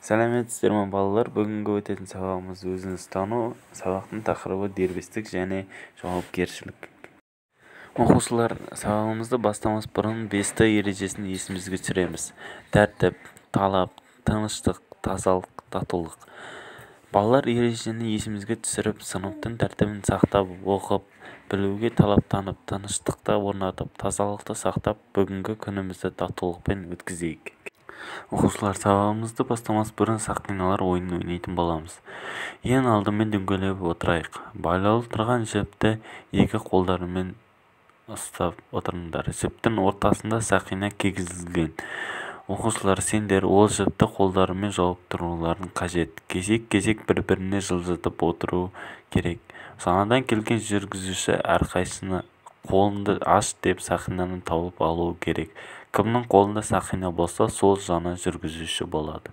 Сәлеметсіздер ме балалар? Бүгінгі өтетін сабағымыз өзіңіз тану. Сабақтың тақырыбы дербестік және жауапкершілік. Оқушылар, сабағымызды бастамас бұрын 5 ережесін есімізге түсіреміз. Тәртіп, талап, тыныштық, тазалық, татулық. Балалар ережені есімізге түсіріп, сыныптың тәртібін сақтап, оқып, білуге талаптанып, тыныштықты орнатып, тазалықты сақтап, бүгінгі күнімізді татулықпен өткізейік. Оқушылар, сабағымызды бастамас бұрын сақиналар ойынын ойнайтын боламыз. Ең алдымен дөңгелеп отырайық. Байлаулы тұрған жіпті екі қолдарымен ұстап отырыңдар. Жіптің ортасында сақина кигізілген. Оқушылар, сендер ол жіпті қолдарымен жауып тұруларын қажет. Кезек-кезек бір-біріне жылжытып отыру керек. Жаңадан келген жүргізуші әрқайсысына қолыңды аш деп сақинаны тауып алуы керек. Кімнің қолында сақина болса, сол жаңа жүргізуші болады.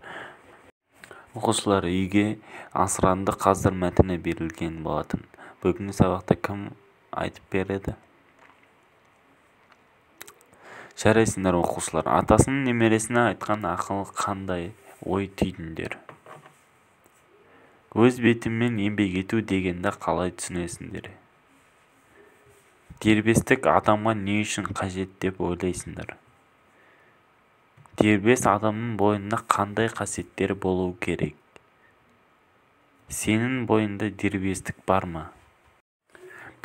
Оқушылар, үйге асыранды қазір мәтіні берілген болатын. Бүгінгі сабақта кім айтып береді? Жарайсыңдар оқушылар. Атасының немересіне айтқан ақылы қандай ой түйдіңдер? Өз бетімен еңбек ету дегенді қалай түсінесіңдер? Дербестік адамға не үшін қажет деп ойлайсыңдар? Дербес адамның бойында қандай қасиеттер болуы керек? Сенің бойында дербестік бар ма?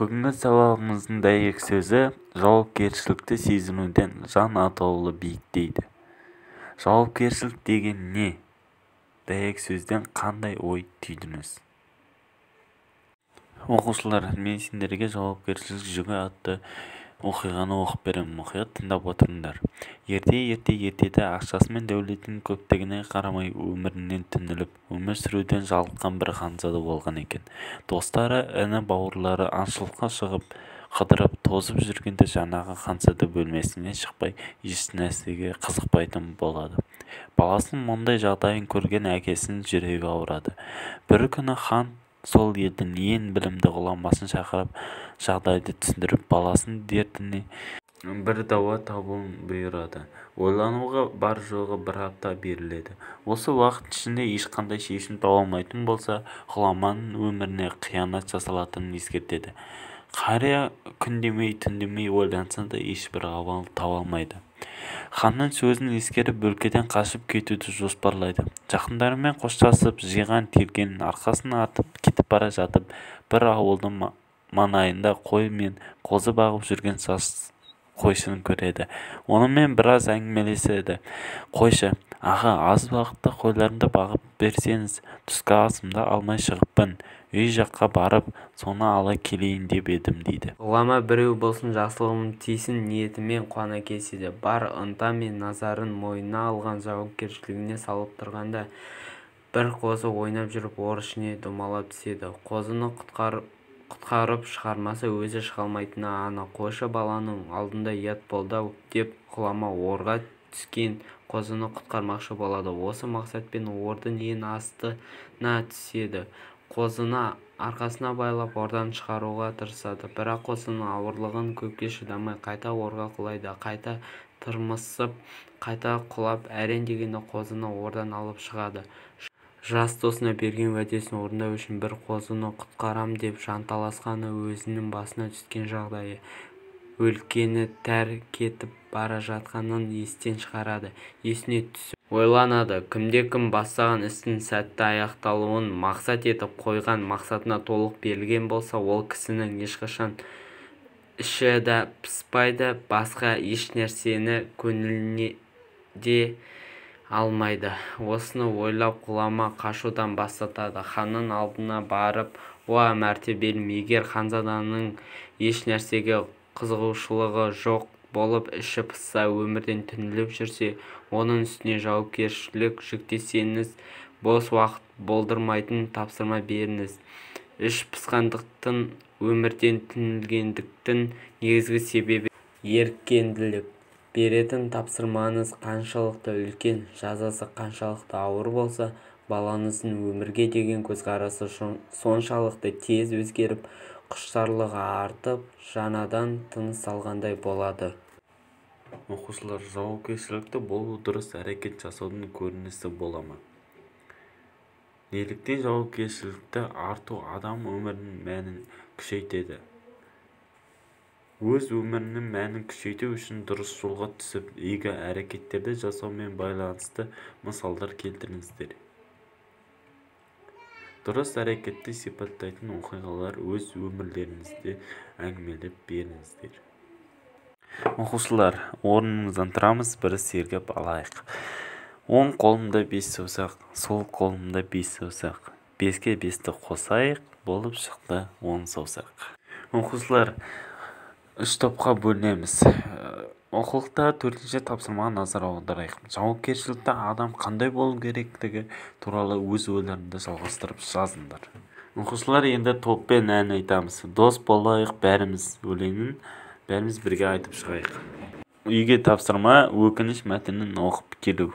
Бүгінгі сабағымыздың дәйек сөзі жауапкершілікті сезінуден жан атаулы биіктейді. Жауапкершілік деген не? Дәйек сөзден қандай ой түйдіңіз? Оқушылар, мен сендерге жауапкершілік жүгі атты оқиғаны оқып беремін. Мұқият тыңдап отырыңдар. Ертеде ақшасы мен дәулетінің көптігіне қарамай өмірінен түңіліп, өмір сүруден жалыққан бір ханзада болған екен. Достары, іні бауырлары аңшылыққа шығып, қыдырып, тозып жүргенде жаңағы ханзада бөлмесінен шықпай, еш нәрсеге қызықпайтын болады. Баласының мұндай жағдайын көрген әкесінің жүрегі ауырады. Bir күні хан сол елдің ең білімді ғұламасын шақырып, жағдайды түсіндіріп, баласының дертіне бір дауа табуын бұйырады. Ойлануға бар жоғы бір апта беріледі. Осы уақыт ішінде ешқандай шешім таба алмайтын болса, ғұламаның өміріне қиянат жасалатынын ескертеді. Қария күндемей түндемей ойланса да ешбір амал таба алмайды. Ханның сөзін ескеріп, өлкеден қашып кетуді жоспарлайды. Жақындарымен қоштасып, жиған тергенін арқасына артып кетіп бара жатып, бір ауылдың маңайында қой мен қозы бағып жүрген жас қойшыны көреді. Онымен біраз әңгімелеседі. Қойшы: аға, аз уақытта қойларымды бағып берсеңіз, түскі асымды алмай шығыппын. Үй жаққа барып, соны ала келейін деп едім, дейді. Ғұлама біреу болсын жақсылығым тисін ниетімен қуана келсе, бар ынта мен назарын мойнына алған жауапкершілігіне салып тұрғанда, бір қозы ойнап жүріп ор ішіне домалап түседі. Қозыны құтқарып шығармаса өзі шыға алмайтыны анық. Қойшы баланың алдында ұят болды-ау деп ғұлама орға түскен қозыны құтқармақшы болады. Осы мақсатпен ордың ең астына түседі. Қозыны арқасына байлап ордан шығаруға тырысады. Бірақ қозының ауырлығын көпке шыдамай қайта орға құлайды. Қайта тырмысып, қайта құлап, әрең дегенде қозыны ордан алып шығады. Жас досына берген уәдесін орындау үшін бір қозыны құтқарам деп жанталасқаны өзінің басына түскен жағдайы. Өлкені тәр кетіп бара жатқанын естен шығарады. Есіне түсіп ойланады. Кімде-кім бастаған істің сәтті аяқталуын мақсат етіп қойған, мақсатына толық берілген болса, ол кісінің ешқашан іші де пыспайды, басқа еш нәрсені көңіліне де алмайды. Осыны ойлап ғұлама қашудан бастатады. Ханның алдына барып, уа мәртебелім, егер ханзаданың еш нәрсеге қызығушылығы жоқ болып, іші пысса, өмірден түңіліп жүрсе, оның үстіне жауапкершілік жүктесеңіз, бос уақыт болдырмайтын тапсырма беріңіз. Іш пысқандықтың, өмірден түңілгендіктің негізгі себебі еркінділік. Беретін тапсырмаңыз қаншалықты үлкен, жазасы қаншалықты ауыр болса, балаңыздың өмірге деген көзқарасы соншалықты тез өзгеріп, құштарлығы артып, жаңадан тыныс алғандай болады. Оқушылар, жауапкершілікті болу дұрыс әрекет жасаудың көрінісі бола ма? Неліктен жауапкершілікті арту адам өмірінің мәнін күшейтеді? Өз өмірінің мәнін күшейту үшін дұрыс жолға түсіп, игі әрекеттерді жасаумен байланысты мысалдар келтіріңіздер. Дұрыс әрекетті сипаттайтын оқиғалар өз өмірлеріңізде әңгімелеп беріңіздер. Оқушылар, орнымыздан тұрамыз, бір сергіп алайық. Оң қолымда 5 саусақ, сол қолымда 5 саусақ. 5-ке 5-ті қосайық, болып шықты 10 саусақ. Оқушылар, 3 топқа бөлінеміз. Оқулықта 4-ші тапсырмаға назар аударайық. Жауапкершілікті адам қандай болу керектігі туралы өз ойларыңды жалғастырып жазыңдар. Оқушылар, енді топпен ән айтамыз. Дос болайық бәріміз өлеңін бәріміз бірге айтып шығайық. Үйге тапсырма, өкініш мәтінін оқып келу.